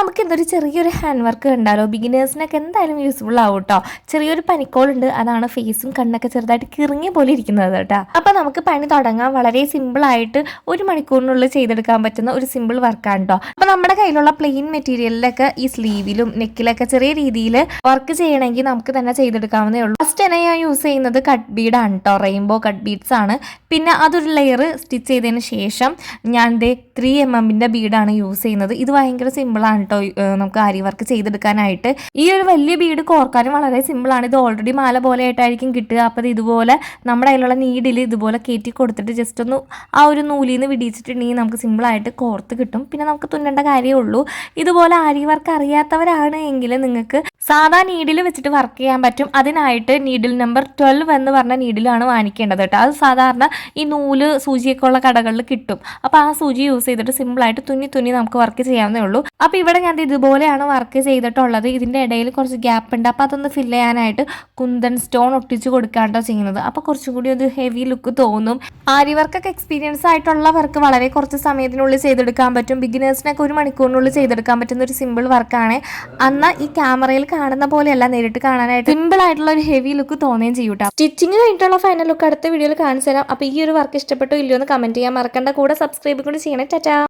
നമുക്ക് എന്തൊരു ചെറിയൊരു ഹാൻഡ് വർക്ക് കണ്ടാലോ, ബിഗിനേഴ്സിനൊക്കെ എന്തായാലും യൂസ്ഫുൾ ആവും കേട്ടോ. ചെറിയൊരു പനിക്കോളുണ്ട്, അതാണ് ഫേസും കണ്ണൊക്കെ ചെറുതായിട്ട് കിറങ്ങിയ പോലെ ഇരിക്കുന്നത് കേട്ടോ. അപ്പോൾ നമുക്ക് പണി തുടങ്ങാം. വളരെ സിമ്പിളായിട്ട് 1 മണിക്കൂറിനുള്ളിൽ ചെയ്തെടുക്കാൻ പറ്റുന്ന ഒരു സിമ്പിൾ വർക്കാണ് കേട്ടോ. അപ്പോൾ നമ്മുടെ കയ്യിലുള്ള പ്ലെയിൻ മെറ്റീരിയലിലൊക്കെ ഈ സ്ലീവിലും നെക്കിലൊക്കെ ചെറിയ രീതിയിൽ വർക്ക് ചെയ്യണമെങ്കിൽ നമുക്ക് തന്നെ ചെയ്തെടുക്കാവുന്നേ ഉള്ളൂ. ഫസ്റ്റ് തന്നെ ഞാൻ യൂസ് ചെയ്യുന്നത് കട്ട് ബീഡാണ് കേട്ടോ, റെയിൻബോ കട്ട് ബീഡ്സ് ആണ്. പിന്നെ അതൊരു ലെയർ സ്റ്റിച്ച് ചെയ്തതിന് ശേഷം ഞാൻ 3mm ബീഡാണ് യൂസ് ചെയ്യുന്നത്. ഇത് ഭയങ്കര സിമ്പിളാണ് കേട്ടോ നമുക്ക് ആരി വർക്ക് ചെയ്തെടുക്കാനായിട്ട്. ഈ ഒരു വലിയ ബീഡ് കോർക്കാനും വളരെ സിമ്പിളാണ്. ഇത് ഓൾറെഡി മാല പോലെ ആയിട്ടായിരിക്കും കിട്ടുക. അപ്പോൾ ഇതുപോലെ നമ്മുടെ കയ്യിലുള്ള നീഡിൽ ഇതുപോലെ കയറ്റി കൊടുത്തിട്ട് ജസ്റ്റ് ഒന്ന് ആ ഒരു നൂലിൽ നിന്ന് വിടിച്ചിട്ടുണ്ടെങ്കിൽ നമുക്ക് സിമ്പിളായിട്ട് കോർത്ത് കിട്ടും. പിന്നെ നമുക്ക് തുന്നേണ്ട കാര്യമേ ഉള്ളൂ. ഇതുപോലെ ആരി വർക്ക് അറിയാത്തവരാണ് എങ്കിൽ നിങ്ങൾക്ക് സാധാ നീഡിൽ വെച്ചിട്ട് വർക്ക് ചെയ്യാൻ പറ്റും. അതിനായിട്ട് നീഡിൽ നമ്പർ 12 എന്ന് പറഞ്ഞ നീഡിലാണ് വാങ്ങിക്കേണ്ടത് കേട്ടോ. അത് സാധാരണ ഈ നൂല് സൂചിയൊക്കെ ഉള്ള കടകളിൽ കിട്ടും. അപ്പോൾ ആ സൂചി യൂസ് ചെയ്തിട്ട് സിമ്പിളായിട്ട് തുന്നി നമുക്ക് വർക്ക് ചെയ്യാവുന്നേ ഉള്ളൂ. അപ്പോൾ ഇവിടെ ഞാൻ ഇതുപോലെയാണ് വർക്ക് ചെയ്തിട്ടുള്ളത്. ഇതിൻ്റെ ഇടയിൽ കുറച്ച് ഗ്യാപ്പ് ഉണ്ട്. അപ്പോൾ അതൊന്ന് ഫില്ല് ചെയ്യാനായിട്ട് കുന്തൻ സ്റ്റോൺ ഒട്ടിച്ച് കൊടുക്കാണ്ടോ ചെയ്യുന്നത്. അപ്പോൾ കുറച്ചും കൂടി ഒരു ഹെവി ലുക്ക് തോന്നും. ആരി വർക്കൊക്കെ എക്സ്പീരിയൻസ് ആയിട്ടുള്ളവർക്ക് വളരെ കുറച്ച് സമയത്തിനുള്ളിൽ ചെയ്തെടുക്കാൻ പറ്റും. ബിഗിനേഴ്സിനൊക്കെ 1 മണിക്കൂറിനുള്ളിൽ ചെയ്തെടുക്കാൻ പറ്റുന്ന ഒരു സിമ്പിൾ വർക്കാണ്. എന്നാൽ ഈ ക്യാമറയിൽ കാണുന്ന പോലെയല്ല, നേരിട്ട് കാണാനായിട്ട് സിമ്പിൾ ആയിട്ടുള്ള ഒരു ഹെവി ലുക്ക് തോന്നുകയും ചെയ്യൂട്ടോ. സ്റ്റിച്ചിങ് കഴിഞ്ഞിട്ടുള്ള ഫൈനൽ ലുക്ക് അടുത്ത വീഡിയോയിൽ കാണിച്ചു തരാം. അപ്പോൾ ഈ ഒരു വർക്ക് ഇഷ്ടപ്പെട്ടോ ഇല്ലയോ എന്ന് കമന്റ് ചെയ്യാൻ മറക്കണ്ട. കൂടെ സബ്സ്ക്രൈബ് കൂടി ചെയ്യണേ. ടാറ്റാ.